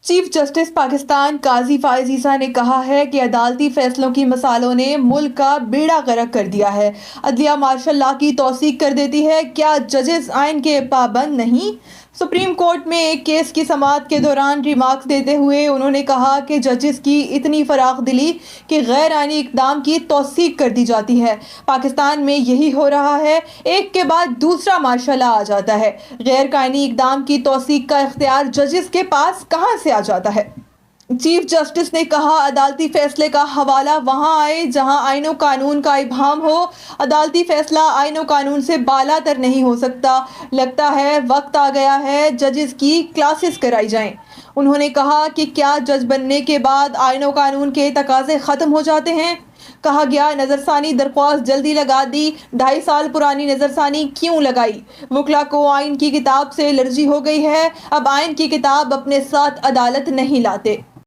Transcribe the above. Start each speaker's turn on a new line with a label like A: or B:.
A: Chief justice Pakistan قاضی فائز عیسیٰ نے کہا ہے کہ عدالتی فیصلوں کی مثالوں نے ملک کا بیڑا غرق کر دیا ہے۔ عدلیہ مارشل لا کی توثیق کر دیتی ہے، کیا ججز آئین کے پابند نہیں؟ سپریم کورٹ میں ایک کیس کی سماعت کے دوران ریمارکس دیتے ہوئے انہوں نے کہا کہ ججز کی اتنی فراخ دلی کہ غیر آئینی اقدام کی توثیق کر دی جاتی ہے۔ پاکستان میں یہی ہو رہا ہے، ایک کے بعد دوسرا مارشل لا آ جاتا ہے۔ غیر قانونی اقدام کی توثیق کا اختیار ججز کے پاس کہاں سے آ جاتا ہے؟ چیف جسٹس نے کہا، عدالتی فیصلے کا حوالہ وہاں آئے جہاں آئین و قانون کا ابہام ہو۔ عدالتی فیصلہ آئین و قانون سے بالا تر نہیں ہو سکتا۔ لگتا ہے وقت آ گیا ہے ججز کی کلاسز کرائی جائیں۔ انہوں نے کہا کہ کیا جج بننے کے بعد آئین و قانون کے تقاضے ختم ہو جاتے ہیں؟ کہا گیا، نظر ثانی درخواست جلدی لگا دی، 2.5 سال پرانی نظر ثانی کیوں لگائی؟ وکلا کو آئین کی کتاب سے الرجی ہو گئی ہے، اب آئین کی کتاب اپنے ساتھ عدالت نہیں لاتے۔